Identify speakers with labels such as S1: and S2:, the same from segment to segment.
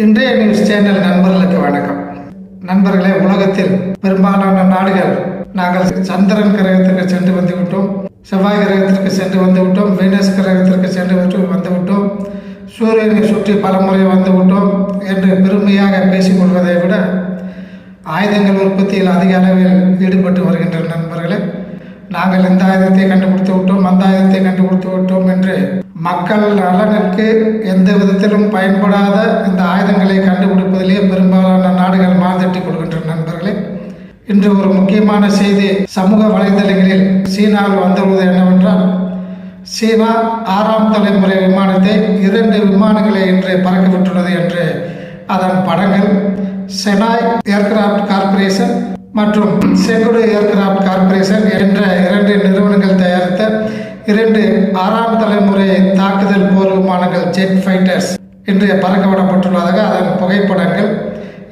S1: இன்றைய news channel நண்பர்களுக்கு வணக்கம். நண்பர்களே, உலகத்தில் பெரும்பாலான நாடுகள் நாங்கள் சந்திரன் கிரகத்திற்கு சென்று வந்துவிட்டோம், செவ்வாய் கிரகத்திற்கு சென்று வந்துவிட்டோம், வீனஸ் கிரகத்திற்கு சென்று வந்துவிட்டோம், சூரியனை சுற்றி பலமுறை வந்துவிட்டோம் என்று பெருமையாக பேசிக்கொள்வதை விட ஆயுதங்கள் உற்பத்தியில் அதிக அளவில் ஈடுபட்டு வருகின்ற நண்பர்களே, நாங்கள் இந்த ஆயுதத்தை கண்டுபிடித்து விட்டோம், அந்த ஆயுதத்தை கண்டுபிடித்து விட்டோம் என்று மக்கள் நலனுக்கு எந்த விதத்திலும் பயன்படாத இந்த ஆயுதங்களை கண்டுபிடிப்பதிலே பெரும்பாலான நாடுகள் மார்தட்டிக் கொள்கின்ற நண்பர்களே, இன்று ஒரு முக்கியமான செய்தி சமூக வலைதளங்களில் சீனாவில் வந்துள்ளது என்னவென்றால், சீனா 6ஆம் தலைமுறை விமானத்தை 2 விமானங்களை இன்று பறக்கவிட்டுள்ளது என்று அதன் படங்கள் செனாய் ஏர்கிராப்ட் கார்பரேஷன் மற்றும் செகுடு ஏர்கிராப்ட் கார்பரேஷன் என்ற 2 நிறுவனங்கள் தயாரித்த 2 6ஆம் தலைமுறை தாக்குதல் போர் விமானங்கள் ஜெட் ஃபைட்டர்ஸ் இன்று பறக்கவிடப்பட்டுள்ளதாக அதன் புகைப்படங்கள்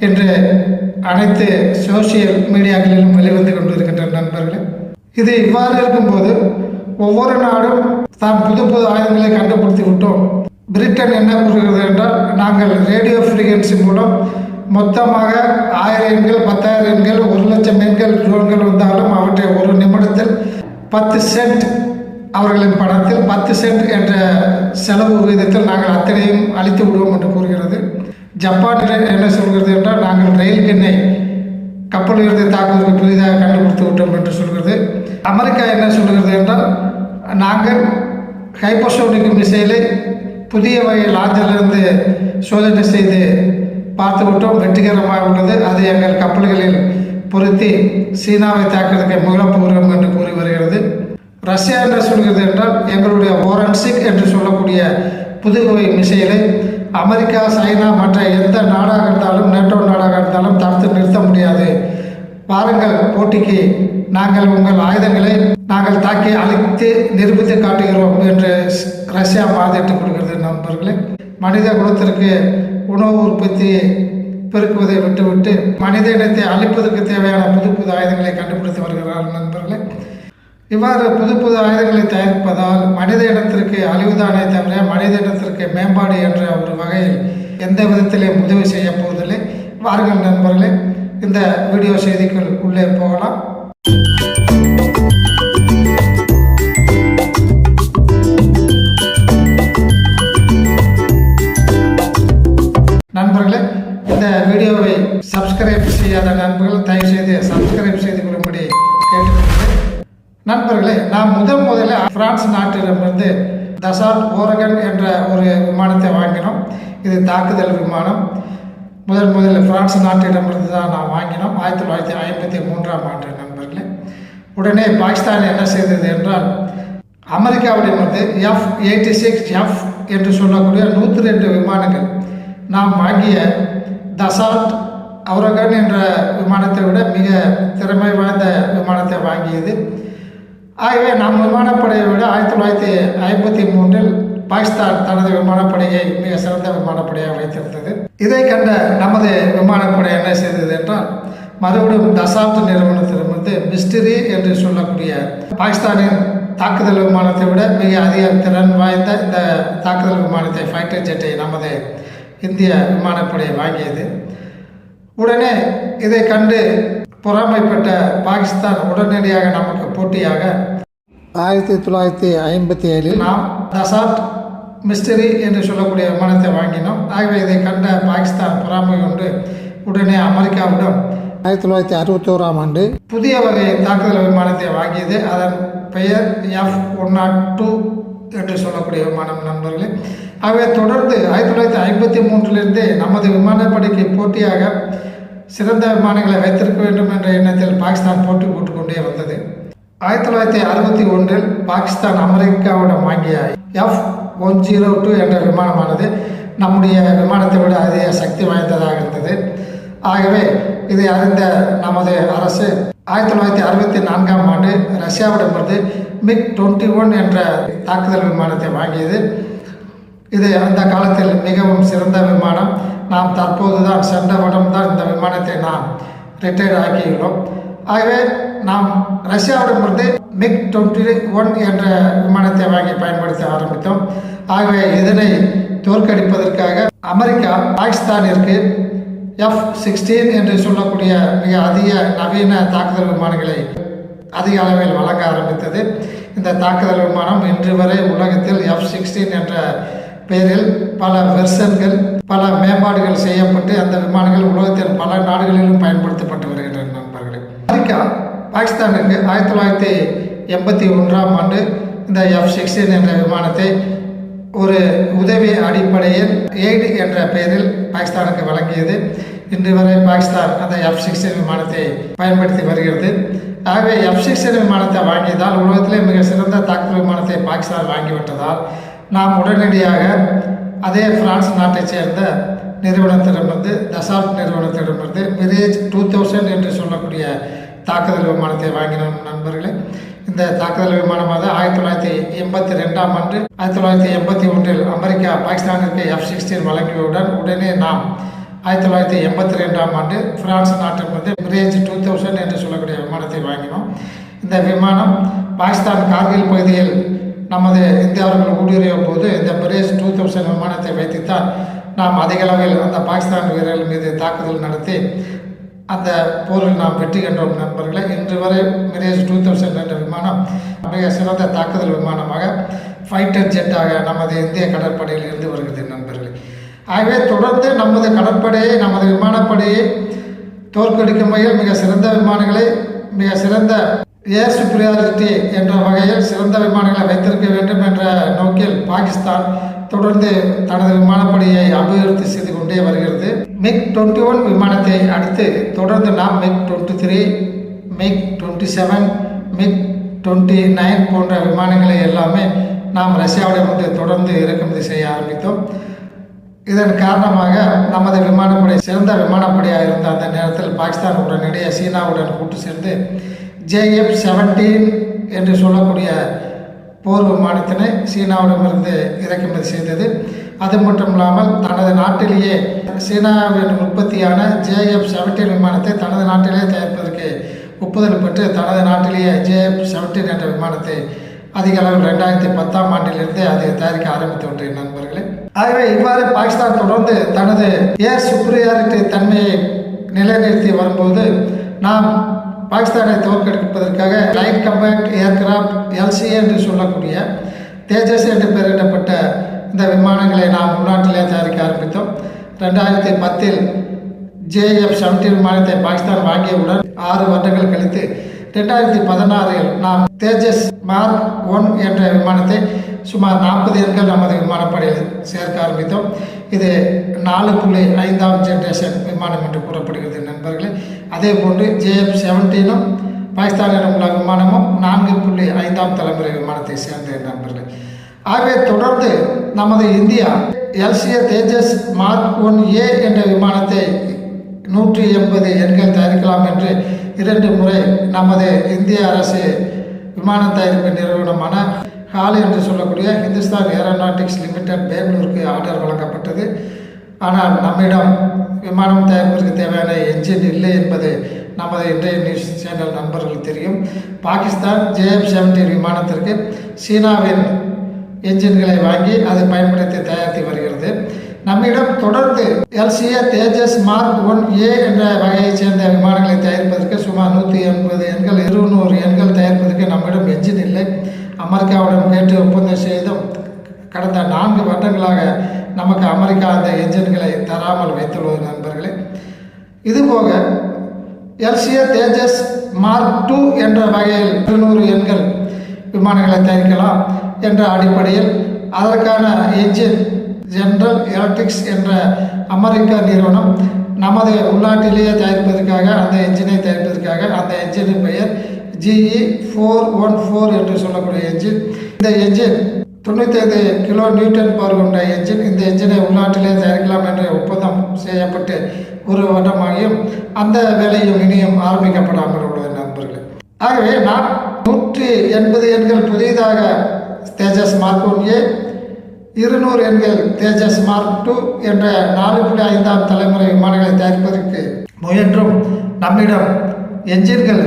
S1: இன்று அனைத்து சோசியல் மீடியாக்களிலும் வெளிவந்து கொண்டிருக்கின்ற நண்பர்களே, இது இவ்வாறு இருக்கும்போது ஒவ்வொரு நாடும் தான் புது புது ஆயுதங்களை கண்டுபிடித்து விட்டோம். பிரிட்டன் என்ன கூறுகிறது என்றால், நாங்கள் ரேடியோ ஃப்ரீக்வன்சி மூலம் மொத்தமாக 1000 எண்கள், 10,000 எண்கள், 1,00,000 எண்கள், ட்ரோன்கள் வந்தாலும் அவற்றை ஒரு நிமிடத்தில் 10 சென்ட் அவர்களின் பணத்தில் 10 சென்ட் என்ற செலவு விகிதத்தில் நாங்கள் அத்தனையும் அளித்து விடுவோம் என்று கூறுகிறது. ஜப்பான் என்ன சொல்கிறது என்றால், நாங்கள் ரயில் எண்ணெய் கப்பலிலிருந்து தாக்குவதற்கு புதிதாக கண்டுபிடித்து விட்டோம் என்று சொல்கிறது. அமெரிக்கா என்ன சொல்கிறது என்றால், நாங்கள் ஹைப்பர்சோனிக் மிசைலை புதிய வகை லாஞ்சிலிருந்து சோதனை செய்து பார்த்து விட்டோம், வெற்றிகரமாக உள்ளது, அது எங்கள் கப்பல்களில் பொருத்தி சீனாவை தாக்குவதற்கு முயலப் போகிறோம் என்று கூறி வருகிறது. ரஷ்யா என்ன சொல்கிறது என்றால், எங்களுடைய ஓரன்சிக் என்று சொல்லக்கூடிய புதுவகை மிசைலை அமெரிக்கா, சைனா மற்ற எந்த நாடாக இருந்தாலும், நேட்டோ நாடாக இருந்தாலும் தடுத்து நிறுத்த முடியாது, பாருங்கள் போட்டிக்கு நாங்கள் உங்கள் ஆயுதங்களை நாங்கள் தாக்கி அழித்து நிரூபித்து காட்டுகிறோம் என்று ரஷ்யா வாதிட்டுக் கொள்கிறது. நண்பர்களே, மனித குலத்திற்கு உணவு உற்பத்தி பெருக்குவதை விட்டுவிட்டு மனித இனத்தை அழிப்பதற்கு தேவையான புது புது ஆயுதங்களை கண்டுபிடித்து வருகிறார்கள். நண்பர்களே, இவ்வாறு புது புது ஆயுதங்களை தயாரிப்பதால் மனித இனத்திற்கு அழிவுதானே தவிர மனித இனத்திற்கு மேம்பாடு என்ற ஒரு வகையில் எந்த விதத்திலேயும் உதவி செய்ய போவதில்லை. வாருங்கள் நண்பர்களே, இந்த வீடியோ செய்திக்குள் உள்ளே போகலாம். நண்பர்களே, இந்த வீடியோவை சப்ஸ்கிரைப் செய்யாத நண்பர்கள் தயவு செய்து சப்ஸ்கிரைப் செய்து கொள்ளும்படி கேட்டுக்கொள்கிறேன். நண்பர்களே, நாம் முதலில் பிரான்ஸ் நாட்டிடமிருந்து தசால்ட் ஓரகன் என்ற ஒரு விமானத்தை வாங்கினோம். இது தாக்குதல் விமானம். முதலில் பிரான்ஸ் நாட்டிடமிருந்து தான் நாம் வாங்கினோம் 1953ஆம் ஆண்டு. நண்பர்களே, உடனே பாகிஸ்தான் என்ன செய்தது என்றால், அமெரிக்காவிடமிருந்து F-86F என்று சொல்லக்கூடிய 102 விமானங்கள் நாம் வாங்கிய தசால்ட் ஓரகன் என்ற விமானத்தை விட மிக திறமை வாய்ந்த விமானத்தை வாங்கியது. ஆகவே நம் விமானப்படையை விட 1953இல் பாகிஸ்தான் தனது விமானப்படையை மிக சிறந்த விமானப்படையாக வைத்திருந்தது. இதை கண்ட நமது விமானப்படை என்ன செய்தது என்றால், மறுபடியும் தசால்ட் நிறுவனத்திலிருந்து மிஸ்டரி என்று சொல்லக்கூடிய பாகிஸ்தானின் தாக்குதல் விமானத்தை விட மிக அதிக திறன் வாய்ந்த இந்த தாக்குதல் விமானத்தை ஃபைட்டர் ஜெட்டை நமது இந்திய விமானப்படை வாங்கியது. உடனே இதை கண்டு பொறாமைப்பட்ட பாகிஸ்தான் உடனடியாக நமக்கு போட்டியாக 1957இல் நாம் தசால்ட் மிஸ்டரி என்று சொல்லக்கூடிய விமானத்தை வாங்கினோம். ஆகவே இதை கண்ட பாகிஸ்தான் பொறாமை கொண்டு உடனே அமெரிக்காவிடம் 1961ஆம் ஆண்டு புதிய வகை தாக்குதல் விமானத்தை வாங்கியது. அதன் பெயர் F-102 என்று சொல்லக்கூடிய விமானம். நண்பர்களே, ஆகவே தொடர்ந்து 1953இலிருந்தே நமது விமானப்படைக்கு போட்டியாக சிறந்த விமானங்களை வைத்திருக்க வேண்டும் என்ற எண்ணத்தில் பாகிஸ்தான் போட்டி போட்டுக்கொண்டே வந்தது. 1961இல் பாகிஸ்தான் அமெரிக்காவிடம் வாங்கிய F-102 என்ற விமானமானது நம்முடைய விமானத்தை விட அதிக சக்தி வாய்ந்ததாக இருந்தது. ஆகவே இதை அறிந்த நமது அரசு 1964ஆம் ஆண்டு ரஷ்யாவிடமிருந்து MiG-21 என்ற தாக்குதல் விமானத்தை வாங்கியது. இது அந்த காலத்தில் மிகவும் சிறந்த விமானம். நாம் தற்போது தான் சென்ற வருடம் தான் இந்த விமானத்தை நாம் ரிட்டையர் ஆக்கியுள்ளோம். ஆகவே நாம் ரஷ்யாவிடமிருந்து MiG-21 என்ற விமானத்தை வாங்கி பயன்படுத்த ஆரம்பித்தோம். ஆகவே இதனை தோற்கடிப்பதற்காக அமெரிக்கா பாகிஸ்தானிற்கு F-16 என்று சொல்லக்கூடிய மிக அதிக நவீன தாக்குதல் விமானங்களை அதிக அளவில் வழங்க ஆரம்பித்தது. இந்த தாக்குதல் விமானம் இன்று வரை உலகத்தில் F-16 என்ற பெயரில் பல வெர்ஷன்கள், பல மேம்பாடுகள் செய்யப்பட்டு அந்த விமானங்கள் உலகத்தின் பல நாடுகளிலும் பயன்படுத்தப்பட்டு வருகின்றன. நண்பர்களே, அமெரிக்கா பாகிஸ்தானுக்கு 1981ஆம் ஆண்டு இந்த F-16 என்ற விமானத்தை ஒரு உதவி அடிப்படையில் எய்டு என்ற பெயரில் பாகிஸ்தானுக்கு வழங்கியது. இன்று வரை பாகிஸ்தான் அந்த F-16 விமானத்தை பயன்படுத்தி வருகிறது. ஆகவே F-16 விமானத்தை வாங்கியதால் உலகத்திலே மிக சிறந்த தாக்குதல் விமானத்தை பாகிஸ்தான் வாங்கிவிட்டதால் நாம் உடனடியாக அதே பிரான்ஸ் நாட்டைச் சேர்ந்த நிறுவனத்திடமிருந்து, தசால்ட் நிறுவனத்திடமிருந்து மிரேஜ் 2000 என்று சொல்லக்கூடிய தாக்குதல் விமானத்தை வாங்கினோம். நண்பர்களே, இந்த தாக்குதல் விமானமாக 1982ஆம் ஆண்டு 1981இல் அமெரிக்கா பாகிஸ்தானிற்கு F-16 வழங்கியவுடன் உடனே நாம் 1982ஆம் ஆண்டு பிரான்ஸ் நாட்டிலிருந்து மிரேஜ் 2000 என்று சொல்லக்கூடிய விமானத்தை வாங்கினோம். இந்த விமானம் பாகிஸ்தான் கார்கில் பகுதியில் நமது இந்தியாவர்கள் ஊடுருவிய போது இந்த மிரேஜ் 2000 விமானத்தை வைத்துத்தான் நாம் அதிக அளவில் அந்த பாகிஸ்தான் வீரர்கள் மீது தாக்குதல் நடத்தி அந்த போரில் நாம் வெற்றி கண்டோம். நண்பர்களே, இன்று வரை மிரேஜ் 2000 என்ற விமானம் மிக சிறந்த தாக்குதல் விமானமாக ஃபைட்டர் ஜெட்டாக நமது இந்திய கடற்படையில் இருந்து வருகிறது. நண்பர்களே, ஆகவே தொடர்ந்து நமது கடற்படையை, நமது விமானப்படையை தோற்கடிக்கும் வகையில் மிக சிறந்த விமானங்களை, மிக சிறந்த ஏர் சுப்ரியாரிட்டி என்ற வகையில் சிறந்த விமானங்களை வைத்திருக்க வேண்டும் என்ற நோக்கில் பாகிஸ்தான் தொடர்ந்து தனது விமானப்படையை அபிவிருத்தி செய்து கொண்டே வருகிறது. MiG-21 விமானத்தை அடுத்து தொடர்ந்து நாம் MiG-23, MiG-27, MiG-29 போன்ற விமானங்களை எல்லாமே நாம் ரஷ்யாவிடமிருந்து தொடர்ந்து இறக்குமதி செய்ய ஆரம்பித்தோம். இதன் காரணமாக நமது விமானப்படை சிறந்த விமானப்படையாக இருந்த அந்த நேரத்தில் பாகிஸ்தான் உடனடியே சீனாவுடன் கூட்டு சேர்ந்து JF-17 என்று சொல்லக்கூடிய போர் விமானத்தினை சீனாவிடமிருந்து இறக்குமதி செய்தது. அது மட்டும் இல்லாமல் தனது நாட்டிலேயே சீனாவின் உற்பத்தியான JF-17 விமானத்தை தனது நாட்டிலேயே தயாரிப்பதற்கு ஒப்புதல் பெற்று தனது நாட்டிலேயே JF-17 என்ற விமானத்தை அதிக அளவில் 2010ஆம் ஆண்டிலிருந்தே அதை தயாரிக்க ஆரம்பித்து விட்டேன். நண்பர்களே, ஆகவே இவ்வாறு பாகிஸ்தான் தொடர்ந்து தனது ஏர் சுப்ரியாரிட்டி தன்மையை நிலைநிறுத்தி வரும்போது நாம் பாகிஸ்தானை தோற்கடிப்பதற்காக லைட் கம்பேக்ட் ஏர்கிராஃப்ட் LCA என்று சொல்லக்கூடிய தேஜஸ் என்று பெயரிடப்பட்ட இந்த விமானங்களை நாம் உள்நாட்டிலே தயாரிக்க ஆரம்பித்தோம். 2010இல் JF-17 விமானத்தை பாகிஸ்தான் வாங்கியவுடன் 6 வருடங்கள் கழித்து 2016இல் நாம் தேஜஸ் மார்க் 1 என்ற விமானத்தை சுமார் 40 எண்கள் நமது விமானப்படையில் சேர்க்க ஆரம்பித்தோம். இது 4.5ஆம் ஜெனரேஷன் விமானம் என்று கூறப்படுகிறது. நண்பர்களே, அதே போன்று JF-17 பாகிஸ்தானில் உள்ள விமானமும் 4.5ஆம் தலைமுறை விமானத்தை சேர்ந்த நண்பர்களே. ஆகவே தொடர்ந்து நமது இந்தியா LCA தேஜஸ் மார்க் 1A என்ற விமானத்தை 180 எண்கள் தயாரிக்கலாம் என்று 2 முறை நமது இந்திய அரசு விமான தயாரிப்பு நிறுவனமான HAL என்று சொல்லக்கூடிய ஹிந்துஸ்தான் ஏரோநாட்டிக்ஸ் லிமிடெட் பெங்களூருக்கு ஆர்டர் வழங்கப்பட்டது. ஆனால் நம்மிடம் விமானம் தயாரிப்பதற்கு தேவையான என்ஜின் இல்லை என்பது நமது இன்றைய நியூஸ் சேனல் நண்பர்கள் தெரியும். பாகிஸ்தான் JF-17 விமானத்திற்கு சீனாவின் என்ஜின்களை வாங்கி அதை பயன்படுத்தி தயாரித்து வருகிறது. நம்மிடம் தொடர்ந்து LCA தேஜஸ் மார்க் 1A என்ற வகையைச் சேர்ந்த விமானங்களை தயாரிப்பதற்கு சுமார் 180 எண்கள் 200 எண்கள் தயாரிப்பதற்கு நம்மிடம் என்ஜின் இல்லை. அமெரிக்காவுடன் கேட்டு ஒப்பந்தம் செய்தும் கடந்த 4 வருடங்களாக நமக்கு அமெரிக்கா அந்த என்ஜின்களை தராமல் வைத்துள்ளது. நண்பர்களே, இதுபோக LCA தேஜஸ் மார்க் 2 என்ற வகையில் 200 எண்கள் விமானங்களை தயாரிக்கலாம் என்ற அடிப்படையில் அதற்கான என்ஜின் ஜெனரல் எலக்ட்ரிக்ஸ் என்ற அமெரிக்க நிறுவனம் நமது உள்நாட்டிலேயே தயாரிப்பதற்காக அந்த என்ஜினை தயாரிப்பதற்காக அந்த என்ஜினின் பெயர் GE414 என்று சொல்லக்கூடிய என்ஜின். இந்த என்ஜின் 95 கிலோ நியூட்டன் பவர் கொண்ட என்ஜின். இந்த என்ஜினை உள்நாட்டிலே தயாரிக்கலாம் என்று ஒப்பந்தம் செய்யப்பட்டு 1 வருடமாகியும் அந்த வேலையும் இனியும் ஆரம்பிக்கப்படாமல் உள்ளது. நண்பர்களே, ஆகவே நாம் 180 எண்கள் புதிதாக தேஜஸ் மார்க் 1A, 200 எண்கள் தேஜஸ் மார்க் 2 என்ற 4.5ஆம் தலைமுறை விமானங்களை தயாரிப்பதற்கு முயன்றும் நம்மிடம் என்ஜின்கள்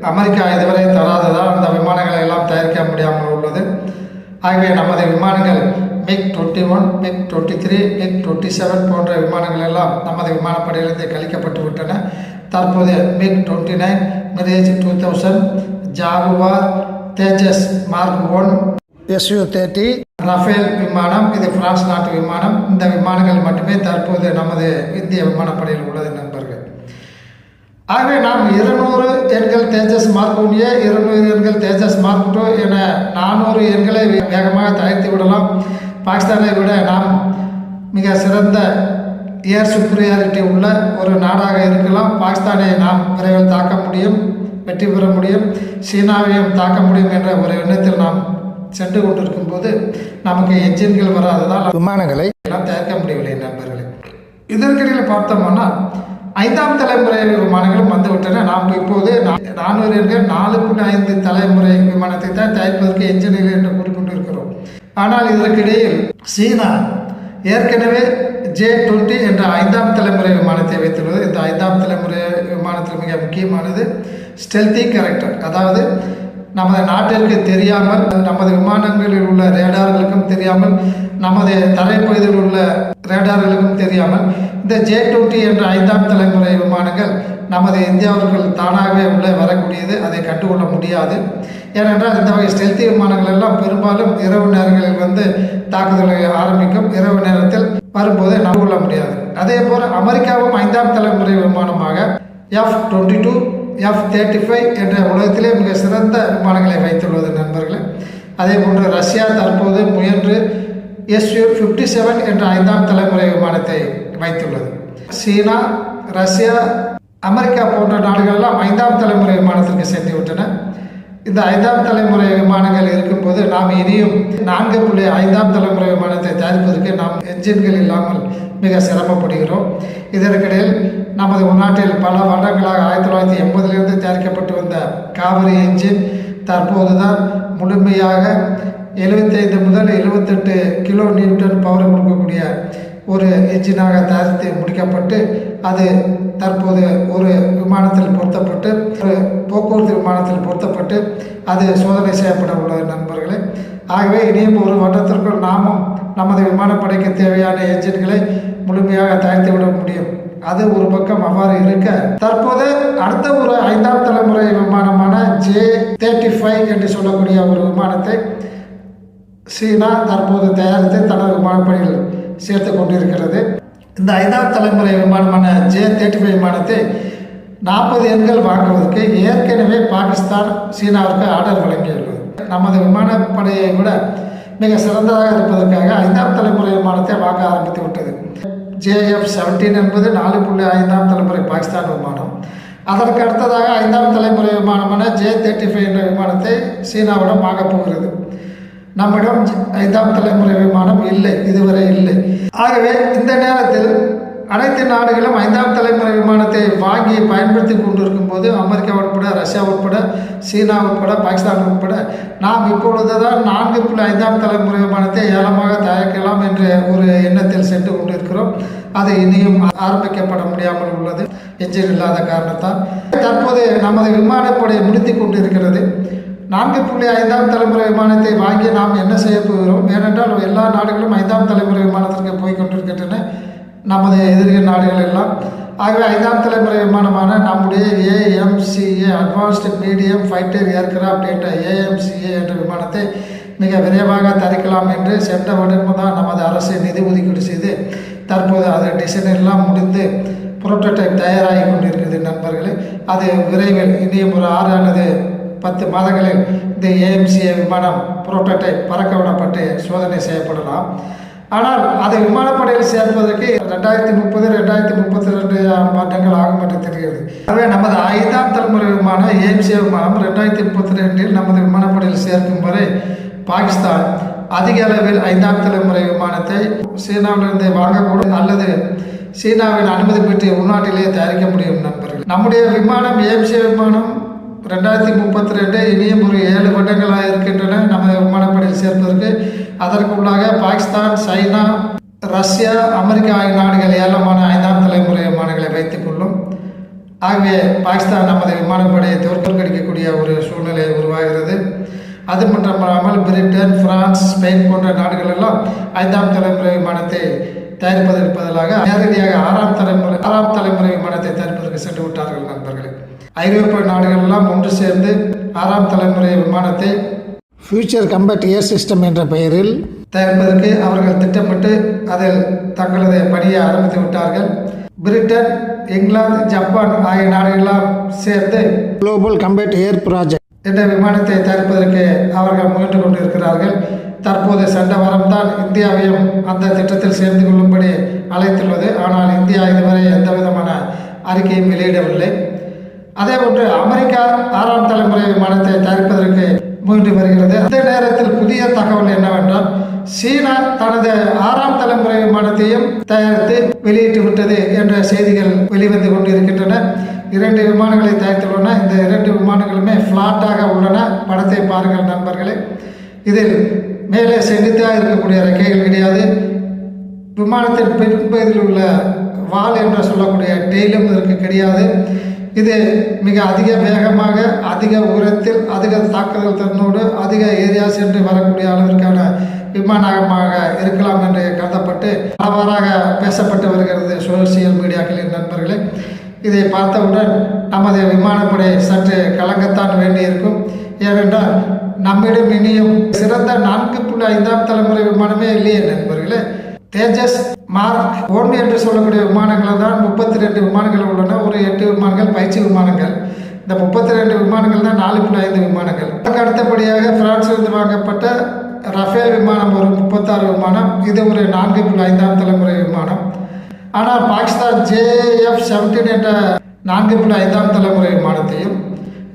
S1: அமெரிக்கா இதுவரை தராததால் அந்த விமானங்களை எல்லாம் தயாரிக்க முடியாமல் உள்ளது. ஆகவே நமது விமானங்கள் MiG-21, MiG-23, MiG-27 போன்ற விமானங்கள் எல்லாம் நமது விமானப்படையிலிருந்து கழிக்கப்பட்டு விட்டன. தற்போது MiG-29, Mirage 2000, ஜாகுவார், தேஜஸ் மார்க் 1, Su-30, ரஃபேல் விமானம், இது பிரான்ஸ் நாட்டு விமானம். இந்த விமானங்கள் மட்டுமே தற்போது நமது இந்திய விமானப்படையில் உள்ளது நண்பர்கள். ஆகவே நாம் 200 எண்கள் தேஜஸ் மார்க் 1A, 200 எண்கள் தேஜஸ் மார்க் 2 என 400 எண்களை வேகமாக தயாரித்து விடலாம். பாகிஸ்தானை விட நாம் மிக சிறந்த ஏர் சுப்ரியாரிட்டி உள்ள ஒரு நாடாக இருக்கலாம். பாகிஸ்தானை நாம் விரைவில் தாக்க முடியும், வெற்றி பெற முடியும், சீனாவையும் தாக்க முடியும் என்ற ஒரு எண்ணத்தில் நாம் சென்று கொண்டிருக்கும் போது நமக்கு என்ஜின்கள் வராததால் விமானங்களை எல்லாம் தயாரிக்க முடியவில்லை நண்பர்களே. இதற்கிடையில் பார்த்தோம்னா 5ஆம் தலைமுறை விமானங்களும் வந்துவிட்டன. நாம் இப்போது 400 எண்கள் 4.5 தலைமுறை விமானத்தை தான் தயாரிப்பதற்கு என்ஜின்கள் என்று கூறிக்கொண்டிருக்கிறோம். ஆனால் இதற்கிடையில் சீனா ஏற்கனவே J-20 என்ற 5ஆம் தலைமுறை விமானத்தை வைத்துள்ளது. இந்த 5ஆம் தலைமுறை விமானத்தில் மிக முக்கியமானது ஸ்டெல்தி கேரக்டர், அதாவது நமது நாட்டிற்கு தெரியாமல், நமது விமானங்களில் உள்ள ரேடார்களுக்கும் தெரியாமல், நமது தரைப்பகுதியில் உள்ள ரேடார்களுக்கும் தெரியாமல் இந்த J-20 என்ற 5ஆம் தலைமுறை விமானங்கள் நமது இந்தியாவிற்குள் தானாகவே உள்ளே வரக்கூடியது. அதை கண்டுகொள்ள முடியாது. ஏனென்றால் இந்த வகை ஸ்டெல்தி விமானங்கள் எல்லாம் பெரும்பாலும் இரவு நேரங்களில் வந்து தாக்குதலை ஆரம்பிக்கும். இரவு நேரத்தில் வரும்போது நம்புகொள்ள முடியாது. அதே போல் அமெரிக்காவும் 5ஆம் தலைமுறை விமானமாக F-22, F-35 என்ற உலகத்திலே மிக சிறந்த விமானங்களை வைத்துள்ளது நண்பர்களே. அதே போன்று ரஷ்யா தற்போது முயன்று Su-57 என்ற 5ஆம் தலைமுறை விமானத்தை வைத்துள்ளது. சீனா, ரஷ்யா, அமெரிக்கா போன்ற நாடுகளெல்லாம் 5ஆம் தலைமுறை விமானத்திற்கு சென்று விட்டன. இந்த 5ஆம் தலைமுறை விமானங்கள் இருக்கும்போது நாம் இனியும் 4.5ஆம் தலைமுறை விமானத்தை தயாரிப்பதற்கு நாம் என்ஜின்கள் இல்லாமல் மிக சிரமப்படுகிறோம். இதற்கிடையில் நமது உள்நாட்டில் பல வருடங்களாக 1980 தயாரிக்கப்பட்டு வந்த காவிரி என்ஜின் தற்போது தான் முழுமையாக 75 முதல் 78 கிலோ நியூட்டன் பவர் கொடுக்கக்கூடிய ஒரு என்ஜினாக தயாரித்து முடிக்கப்பட்டு அது தற்போது ஒரு விமானத்தில் பொருத்தப்பட்டு, ஒரு போக்குவரத்து விமானத்தில் பொருத்தப்பட்டு அது சோதனை செய்யப்பட உள்ளது நண்பர்களே. ஆகவே இனியும் ஒரு வருடத்திற்குள் நாமும் நமது விமானப்படைக்கு தேவையான என்ஜின்களை முழுமையாக தயாரித்து விட முடியும். அது ஒரு பக்கம் அவ்வாறு இருக்க, தற்போது அடுத்த ஒரு 5ஆம் தலைமுறை விமானமான J-35 என்று சொல்லக்கூடிய ஒரு விமானத்தை சீனா தற்போது தயாரித்து தனது விமானப்படையில் சேர்த்து கொண்டிருக்கிறது. இந்த 5ஆம் தலைமுறை விமானமான J-35 விமானத்தை 40 எண்கள் வாங்குவதற்கு ஏற்கனவே பாகிஸ்தான் சீனாவிற்கு ஆர்டர் வழங்கியுள்ளது. நமது விமானப்படையை விட மிக சிறந்ததாக இருப்பதற்காக 5ஆம் தலைமுறை விமானத்தை வாங்க ஆரம்பித்து விட்டது. JF-17 என்பது 4.5ஆம் தலைமுறை பாகிஸ்தான் விமானம். அதற்கு அடுத்ததாக 5ஆம் தலைமுறை விமானமான J-35 என்ற விமானத்தை சீனாவிடம் வாங்கப் போகிறது. நம்மிடம் 5ஆம் தலைமுறை விமானம் இல்லை, இதுவரை இல்லை. ஆகவே இந்த நேரத்தில் அனைத்து நாடுகளும் 5ஆம் தலைமுறை விமானத்தை வாங்கி பயன்படுத்தி கொண்டிருக்கும் போது அமெரிக்கா உட்பட, ரஷ்யா உட்பட, சீனா உட்பட, பாகிஸ்தான் உட்பட நாம் இப்பொழுதுதான் 4.5ஆம் தலைமுறை விமானத்தை ஏலமாக தயாரிக்கலாம் என்ற ஒரு எண்ணத்தில் சென்று கொண்டிருக்கிறோம். அது இனியும் ஆரம்பிக்கப்பட முடியாமல் உள்ளது, என்ஜின் இல்லாத காரணத்தால். தற்போது நமது விமானப்படை முடித்து கொண்டிருக்கிறது. 4.5ஆம் தலைமுறை விமானத்தை வாங்கி நாம் என்ன செய்ய போகிறோம்? ஏனென்றால் எல்லா நாடுகளும் 5ஆம் தலைமுறை விமானத்திற்கு போய்கொண்டிருக்கின்றன, நமது எதிரிகள் நாடுகள் எல்லாம். ஆகவே 5ஆம் தலைமுறை விமானமான நம்முடைய AMCA advanced medium fighter aircraft என்ற AMCA என்ற விமானத்தை மிக விரைவாக தயாரிக்கலாம் என்று சென்ற வருடம் தான் நமது அரசு நிதி ஒதுக்கீடு செய்து தற்போது அது டிசைன் எல்லாம் முடிந்து புரோட்டோடைப் தயாராகி கொண்டிருக்கிறது நண்பர்களே. அது விரைவில் இனியும் ஒரு 6 அல்லது 10 மாதங்களில் இந்த AMCA விமானம் புரோட்டோடைப் பறக்க விடப்பட்டு சோதனை செய்யப்படலாம். ஆனால் அதை விமானப்படையில் சேர்ப்பதற்கு 2030-2032 வருடங்கள் ஆகும் என்று தெரிகிறது. ஆகவே நமது 5ஆம் தலைமுறை விமான AMCA விமானம் 2032 நமது விமானப்படையில் சேர்க்கும் வரை பாகிஸ்தான் அதிக அளவில் 5ஆம் தலைமுறை விமானத்தை சீனாவிலிருந்து வாங்கக்கூடும் அல்லது சீனாவின் அனுமதி பெற்று உள்நாட்டிலேயே தயாரிக்க முடியும் நண்பர்கள். நம்முடைய விமானம் AMCA விமானம் 2032 இனியும் ஒரு 7 வருடங்களாக இருக்கின்றன நமது விமானப்படையில் சேர்ப்பதற்கு. அதற்குள்ளாக பாகிஸ்தான், சைனா, ரஷ்யா, அமெரிக்கா ஆகிய நாடுகள் ஏலமான 5ஆம் தலைமுறை விமானங்களை வைத்துக் கொள்ளும். ஆகவே பாகிஸ்தான் நமது விமானப்படையை தோற்கடிக்கக்கூடிய ஒரு சூழ்நிலை உருவாகிறது. அது மட்டுமல்லாமல் பிரிட்டன், பிரான்ஸ், ஸ்பெயின் போன்ற நாடுகள் எல்லாம் 5ஆம் தலைமுறை விமானத்தை தயாரிப்பதற்கு பதிலாக நேரடியாக 6ஆம் தலைமுறை விமானத்தை தயாரிப்பதற்கு சென்று விட்டார்கள் நண்பர்களே. ஐரோப்பிய நாடுகள் எல்லாம் ஒன்று சேர்ந்து 6ஆம் தலைமுறை விமானத்தை ஃபியூச்சர் கம்பேட் ஏர் சிஸ்டம் என்ற பெயரில் தயாரிப்பதற்கு அவர்கள் திட்டமிட்டு அதில் தங்களது பணியை ஆரம்பித்து விட்டார்கள். பிரிட்டன், இங்கிலாந்து, ஜப்பான் ஆகிய நாடுகளெல்லாம் சேர்ந்து குளோபல் கம்பேட் ஏர் ப்ராஜெக்ட் என்ற விமானத்தை தயாரிப்பதற்கு அவர்கள் முயன்று கொண்டிருக்கிறார்கள். தற்போது சென்ற வாரம்தான் இந்தியாவையும் அந்த திட்டத்தில் சேர்ந்து கொள்ளும்படி அழைத்துள்ளது. ஆனால் இந்தியா இதுவரை எந்த விதமான அறிக்கையும் வெளியிடவில்லை. அதேபோன்று அமெரிக்கா 6ஆம் தலைமுறை விமானத்தை தயாரிப்பதற்கு முயன்று வருகிறது. அதே நேரத்தில் புதிய தகவல் என்னவென்றால், சீனா தனது 6ஆம் தலைமுறை விமானத்தையும் தயாரித்து வெளியிட்டு விட்டது என்ற செய்திகள் வெளிவந்து கொண்டிருக்கின்றன. 2 விமானங்களை தயாரித்துள்ளன. இந்த 2 விமானங்களுமே ஃப்ளாட்டாக உள்ளன. படத்தை பாருங்கள் நண்பர்களே. இதில் மேலே செங்குத்தாக இருக்கக்கூடிய ரெக்கைகள் கிடையாது. விமானத்தின் பின்பகுதியில் உள்ள வால் என்று சொல்லக்கூடிய டெயிலும் இதற்கு கிடையாது. இது மிக அதிக வேகமாக, அதிக உயரத்தில், அதிக தாக்குதல் திறனோடு, அதிக ஏரியா சென்று வரக்கூடிய அளவிற்கான விமானமாக இருக்கலாம் என்று கருதப்பட்டு பலவாறாக பேசப்பட்டு வருகிறது சோசியல் மீடியாக்களின் நண்பர்களே. இதை பார்த்தவுடன் நமது விமானப்படை சற்று கலங்கத்தான் வேண்டியிருக்கும். ஏனென்றால் நம்மிடம் இனியும் சிறந்த 4.5ஆம் தலைமுறை விமானமே இல்லையே நண்பர்களே. தேஜஸ் மார்க் 1 என்று சொல்லக்கூடிய விமானங்கள் தான் 32 விமானங்கள் உள்ளன. ஒரு 8 விமானங்கள் பயிற்சி விமானங்கள். இந்த 32 விமானங்கள் தான் 4.5 விமானங்கள். அதுக்கு அடுத்தபடியாக பிரான்சிலிருந்து வாங்கப்பட்ட ரஃபேல் விமானம் ஒரு 36 விமானம். இது ஒரு 4.5ஆம் தலைமுறை விமானம். ஆனால் பாகிஸ்தான் JF-17 என்ற 4.5ஆம் தலைமுறை விமானத்தையும்,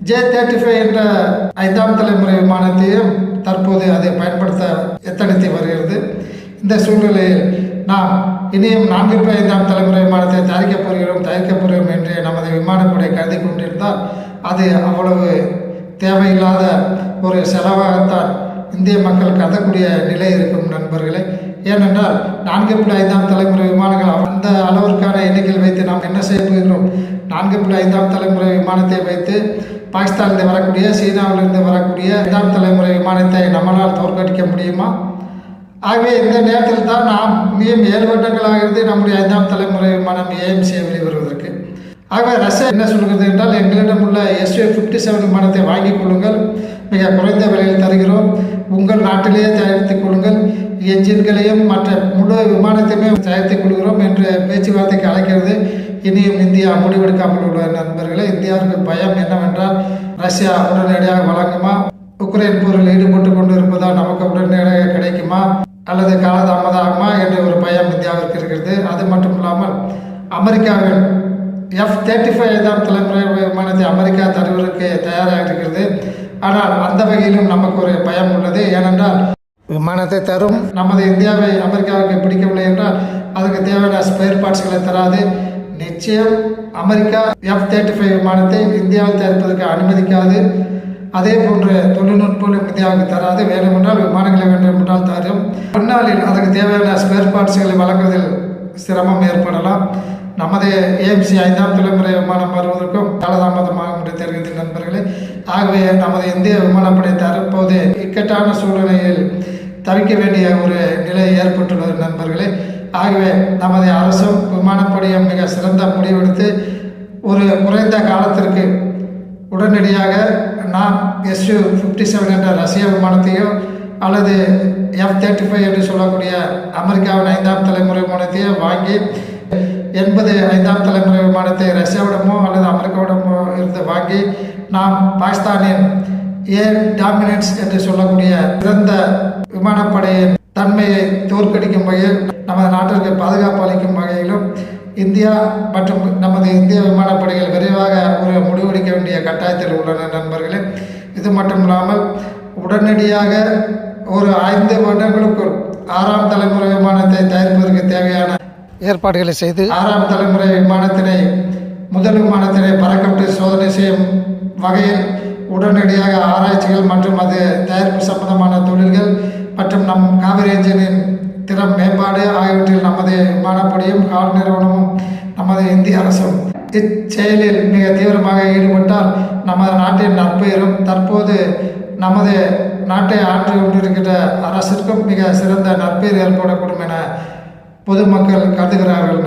S1: J-35 என்ற 5ஆம் தலைமுறை விமானத்தையும் தற்போது அதை பயன்படுத்த எத்தனித்து வருகிறது. இந்த சூழ்நிலையில் நாம் இனியும் 4.5ஆம் தலைமுறை விமானத்தை தயாரிக்கப் போகிறோம் என்று நமது விமானப்படை கருதி கொண்டிருந்தால் அது அவ்வளவு தேவையில்லாத ஒரு செலவாகத்தான் இந்திய மக்கள் கருதக்கூடிய நிலை இருக்கும் நண்பர்களே. ஏனென்றால் 4.5ஆம் தலைமுறை விமானங்கள் அந்த அளவிற்கான எண்ணிக்கையில் வைத்து நாம் என்ன செய்ய போகிறோம்? 4.5ஆம் தலைமுறை விமானத்தை வைத்து பாகிஸ்தானிலிருந்து வரக்கூடிய, சீனாவிலிருந்து வரக்கூடிய 5ஆம் தலைமுறை விமானத்தை நம்மளால் தோற்கடிக்க முடியுமா? ஆகவே இந்த நேரத்தில் தான் நாம் இனியும் 7 வருடங்களாக இருந்து நம்முடைய 5ஆம் தலைமுறை விமானம் ஏஎம்சியை வெளிவருவதற்கு. ஆகவே ரஷ்யா என்ன சொல்கிறது என்றால், எங்களிடம் உள்ள Su-57 விமானத்தை வாங்கிக் கொள்ளுங்கள், மிக குறைந்த விலையில் தருகிறோம், உங்கள் நாட்டிலேயே தயாரித்துக் கொள்ளுங்கள், என்ஜின்களையும் மற்ற முழு விமானத்தையுமே தயாரித்துக் கொள்கிறோம் என்று பேச்சுவார்த்தைக்கு அழைக்கிறது. இனியும் இந்தியா முடிவெடுக்காமல் உள்ள நண்பர்களே. இந்தியாவுக்கு பயம் என்னவென்றால், ரஷ்யா உடனடியாக வழங்குமா, உக்ரைன் போரில் ஈடுபட்டு கொண்டு இருப்பதால் நமக்கு உடனடியாக கிடைக்குமா அல்லது காலதாமதமாகுமா என்ற ஒரு பயம் இந்தியாவிற்கு இருக்கிறது. அது மட்டும் இல்லாமல் அமெரிக்காவின் F-35 5ஆம் தலைமுறை விமானத்தை அமெரிக்கா தருவதற்கு தயாராக இருக்கிறது. ஆனால் அந்த வகையிலும் நமக்கு ஒரு பயம் உள்ளது. ஏனென்றால் விமானத்தை தரும் நமது இந்தியாவை அமெரிக்காவுக்கு பிடிக்கவில்லை என்றால் அதுக்கு தேவையான ஸ்பேர் பார்ட்ஸ்களை தராது. நிச்சயம் அமெரிக்கா F-35 விமானத்தை இந்தியாவில் தயாரிப்பதற்கு அனுமதிக்காது. அதே போன்று தொழில்நுட்பம் இந்தியாவுக்கு தராது. வேண்டுமென்றால் விமானங்களை வேண்டுமென்றால் தரும். முன்னாளில் அதற்கு தேவையான ஸ்பேர் பார்ட்ஸ்களை வழங்குவதில் சிரமம் ஏற்படலாம். நமது ஏஎம்சி 5ஆம் தலைமுறை விமானம் வருவதற்கும் காலதாமதமாகும் என்று தெரிவித்த நண்பர்களே. ஆகவே நமது இந்திய விமானப்படை தற்போது இக்கட்டான சூழ்நிலையில் தவிக்க வேண்டிய ஒரு நிலை ஏற்பட்டுள்ளது நண்பர்களே. ஆகவே நமது அரசும் விமானப்படையும் மிக சிறந்த முடிவெடுத்து ஒரு குறைந்த காலத்திற்கு உடனடியாக நாம் Su-57 என்ற ரஷ்ய விமானத்தையோ அல்லது F-35 என்று சொல்லக்கூடிய அமெரிக்காவின் 5ஆம் தலைமுறை விமானத்தையோ வாங்கி 80 5ஆம் தலைமுறை விமானத்தை ரஷ்யாவிடமோ அல்லது அமெரிக்காவிடமோ இருந்து வாங்கி நாம் பாகிஸ்தானின் ஏர் டாமினன்ஸ் என்று சொல்லக்கூடிய சிறந்த விமானப்படையின் தன்மையை தோற்கடிக்கும் வகையில் நமது நாட்டிற்கு பாதுகாப்பு அளிக்கும் வகையிலும் இந்தியா மற்றும் நமது இந்திய விமானப்படைகள் விரைவாக ஒரு முடிவெடுக்க வேண்டிய கட்டாயத்தில் உள்ளன நண்பர்களே. இது மட்டும் இல்லாமல் உடனடியாக ஒரு 5 வருடங்களுக்குள் 6ஆம் தலைமுறை விமானத்தை தயாரிப்பதற்கு தேவையான ஏற்பாடுகளை செய்து 6ஆம் தலைமுறை முதல் விமானத்தினை பறக்கவிட்டு சோதனை செய்யும் வகையில் உடனடியாக ஆராய்ச்சிகள் மற்றும் அது தயாரிப்பு சம்பந்தமான தொழில்கள் மற்றும் நம் காவிரி என்ஜினின் திறம் மேம்பாடு ஆகியவற்றில் நமது விமானப்படையும் கால் நிறுவனமும் நமது இந்திய அரசும் இச்செயலில் மிக தீவிரமாக ஈடுபட்டால் நமது நாட்டின் நற்பெயரும் தற்போது நமது நாட்டை ஆண்டு கொண்டிருக்கிற அரசிற்கும் மிக சிறந்த நற்பெயர் ஏற்படக்கூடும் என பொதுமக்கள் கருதுகிறார்கள்.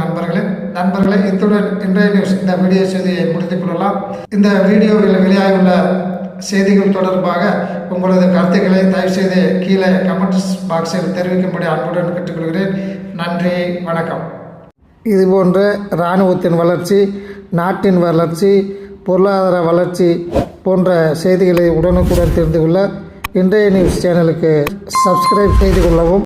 S1: நண்பர்களே, இத்துடன் இன்றைய நியூஸ் இந்த வீடியோ செய்தியை முடித்துக் கொள்ளலாம். இந்த வீடியோவில் வெளியாகியுள்ள செய்திகள் தொடர்பாக உங்களது கருத்துக்களை தயவுசெய்து கீழே கமெண்ட்ஸ் பாக்ஸில் தெரிவிக்கும்படி அன்புடன் கேட்டுக்கொள்கிறேன். நன்றி, வணக்கம். இதுபோன்ற இராணுவத்தின் வளர்ச்சி, நாட்டின் வளர்ச்சி, பொருளாதார வளர்ச்சி போன்ற செய்திகளை உடனுக்குடன் தெரிந்து கொள்ள இன்றைய நியூஸ் சேனலுக்கு சப்ஸ்கிரைப் செய்து கொள்ளவும்.